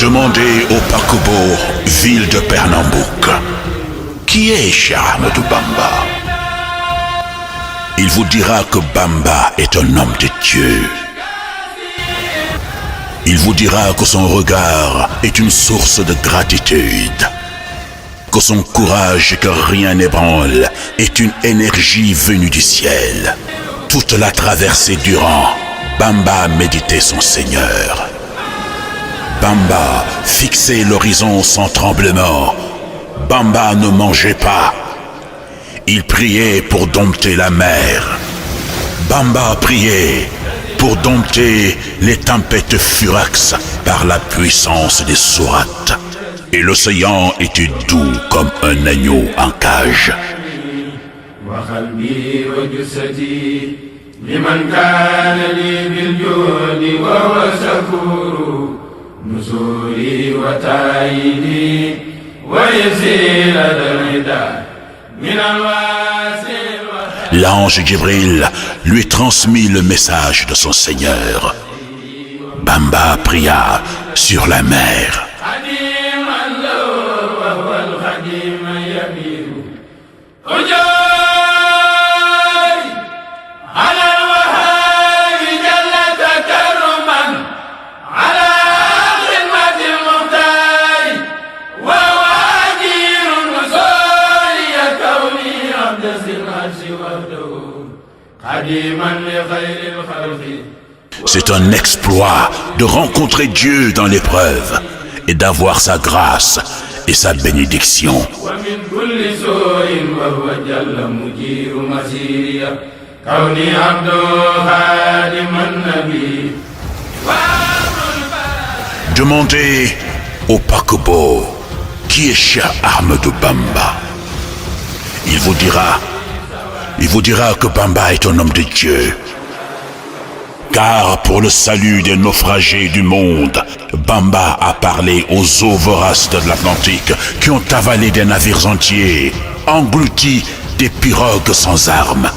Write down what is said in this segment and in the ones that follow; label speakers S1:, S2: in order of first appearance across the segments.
S1: Demandez au paquebot, ville de Pernambouc, qui est Cheikh Ahmadou Bamba? Il vous dira que Bamba est un homme de Dieu. Il vous dira que son regard est une source de gratitude, que son courage que rien n'ébranle est une énergie venue du ciel. Toute la traversée durant, Bamba méditait son Seigneur. Bamba fixait l'horizon sans tremblement. Bamba ne mangeait pas. Il priait pour dompter la mer. Bamba priait pour dompter les tempêtes furax par la puissance des sourates. Et l'océan était doux comme un agneau en cage. L'ange Djibril lui transmit le message de son Seigneur. Bamba pria sur la mer. C'est un exploit de rencontrer Dieu dans l'épreuve et d'avoir sa grâce et sa bénédiction. Demandez au paquebot qui est Cheikh Ahmadou Bamba. Il vous dira que Bamba est un homme de Dieu. Car pour le salut des naufragés du monde, Bamba a parlé aux eaux voraces de l'Atlantique qui ont avalé des navires entiers, englouti des pirogues sans armes.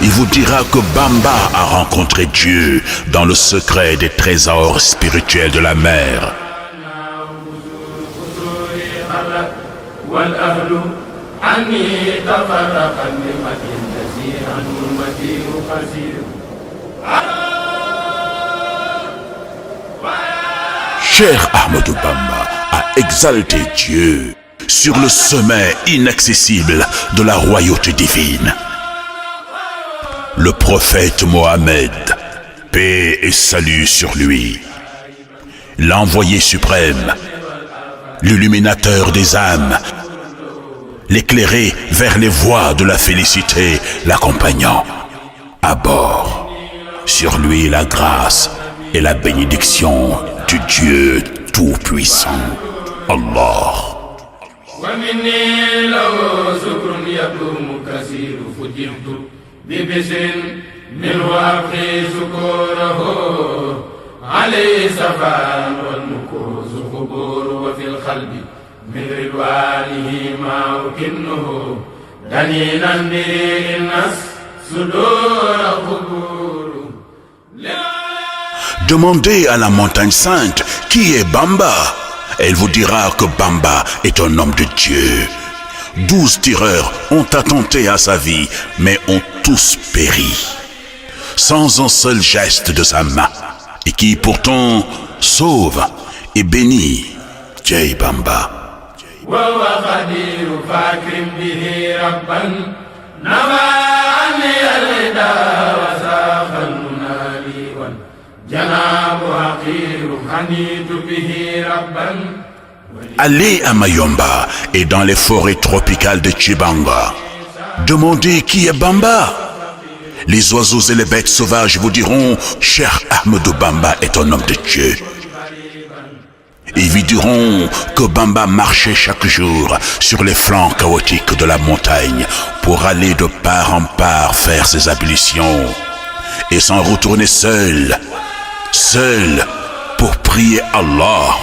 S1: Il vous dira que Bamba a rencontré Dieu dans le secret des trésors spirituels de la mer. Cheikh Ahmadou Bamba a exalté Dieu sur le sommet inaccessible de la royauté divine. Le prophète Mohammed, paix et salut sur lui, l'envoyé suprême, l'illuminateur des âmes, l'éclairé vers les voies de la félicité, l'accompagnant. À bord, sur lui la grâce et la bénédiction du Dieu Tout-Puissant, Allah. Demandez à la montagne sainte qui est Bamba. Elle vous dira que Bamba est un homme de Dieu. 12 tireurs ont attenté à sa vie, mais ont tous péri, sans un seul geste de sa main, et qui pourtant sauve et bénit. Jai Bamba. Allez à Mayomba et dans les forêts tropicales de Tchibanga. Demandez qui est Bamba. Les oiseaux et les bêtes sauvages vous diront Cheikh Ahmadou Bamba est un homme de Dieu. Ils vous diront que Bamba marchait chaque jour sur les flancs chaotiques de la montagne pour aller de part en part faire ses ablutions et s'en retourner seul pour prier Allah.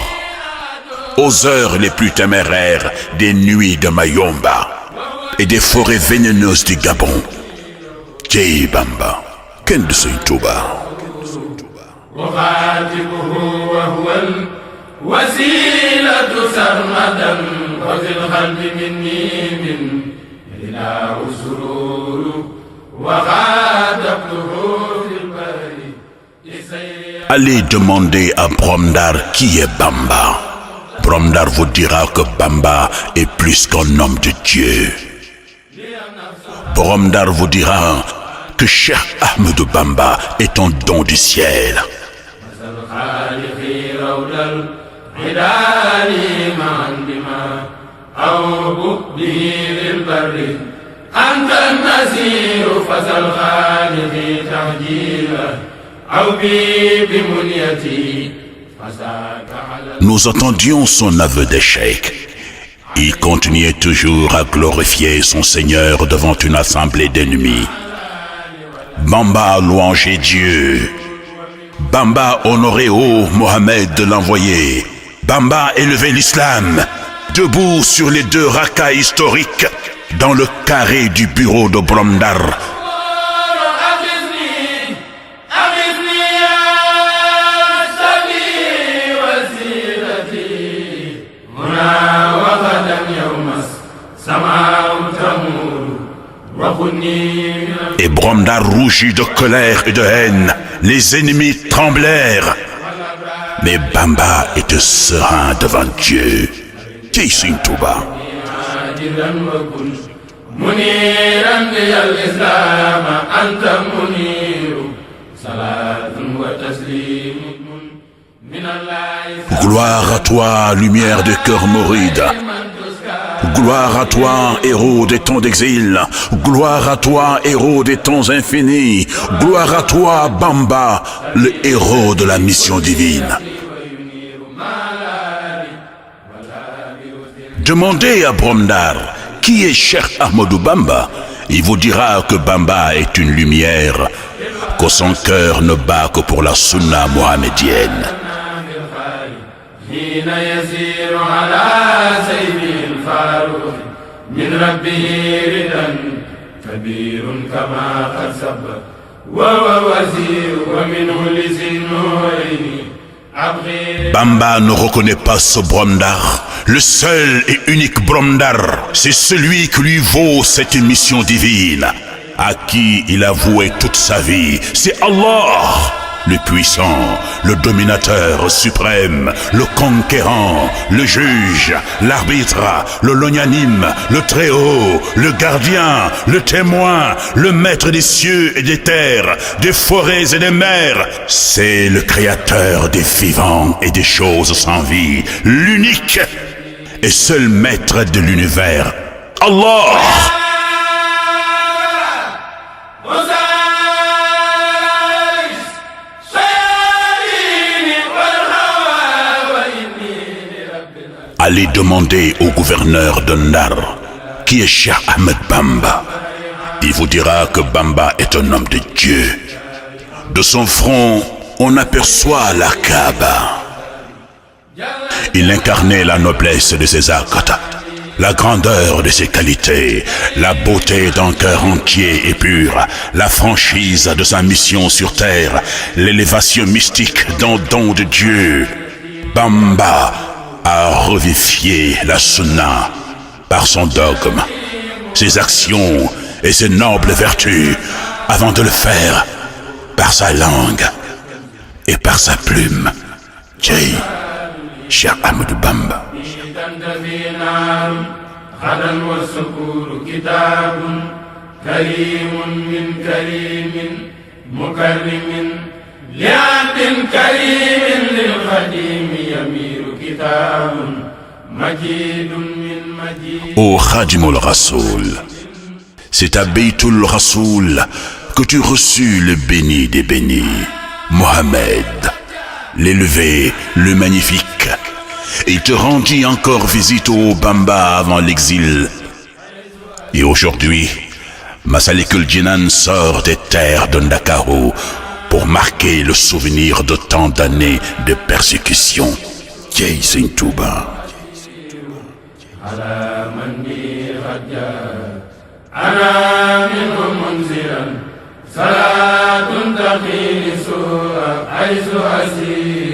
S1: aux heures les plus téméraires des nuits de Mayomba et des forêts vénéneuses du Gabon. Jey Bamba, kenn du Sëñ Tuuba.
S2: وسيلة سرمدا وفي القلب مني من إله سرور وخاطبته في البر.
S1: Allez demander à Bromdar qui est Bamba. Bromdar vous dira que Bamba est plus qu'un homme de Dieu. Bromdar vous dira que Cheikh Ahmadou Bamba est un don du ciel. Nous attendions son aveu d'échec. Il continuait toujours à glorifier son Seigneur devant une assemblée d'ennemis. Bamba a louangé Dieu. Bamba honoré Mohammed de l'envoyé. Bamba élevé l'islam, debout sur les deux rakas historiques, dans le carré du bureau de Bromdar. Et Bromdar rougit de colère et de haine. Les ennemis tremblèrent. Mais Bamba était serein devant Dieu. Jey Sëñ Tuuba. Gloire à toi, lumière des cœurs mourides. Gloire à toi, héros des temps d'exil. Gloire à toi, héros des temps infinis. Gloire à toi, Bamba, le héros de la mission divine. Demandez à Bromdar qui est Cheikh Ahmadou Bamba. Il vous dira que Bamba est une lumière, que son cœur ne bat que pour la sunna mohamédienne. Bamba ne reconnaît pas ce Bromdar. Le seul et unique Bromdar, c'est celui qui lui vaut cette mission divine, à qui il a voué toute sa vie. C'est Allah, le puissant, le dominateur suprême, le conquérant, le juge, l'arbitre, le lognanime, le très-haut, le gardien, le témoin, le maître des cieux et des terres, des forêts et des mers. C'est le créateur des vivants et des choses sans vie, l'unique et seul maître de l'univers, Allah. Allez demander au gouverneur de Ndar qui est Cheikh Ahmed Bamba. Il vous dira que Bamba est un homme de Dieu. De son front, on aperçoit la Kaaba. Il incarnait la noblesse de ses actes, la grandeur de ses qualités, la beauté d'un cœur entier et pur, la franchise de sa mission sur terre, l'élévation mystique d'un don de Dieu. Bamba a revivifié la sunna par son dogme, ses actions et ses nobles vertus, avant de le faire par sa langue et par sa plume. Jey Cheikh Ahmadou Bamba. Ô Khadimul Rasoul, c'est à Beytoul Rasoul que tu reçus le béni des bénis, Mohammed, l'élevé, le magnifique. Il te rendit encore visite au Bamba avant l'exil. Et aujourd'hui, Masalikul Jinan sort des terres de Ndakaaru pour marquer le souvenir de tant d'années de persécution. Jey Sëñ Tuuba.
S2: على من بي قد جاء أنا منه منزلا صلاة تقيني سوء حيث أسير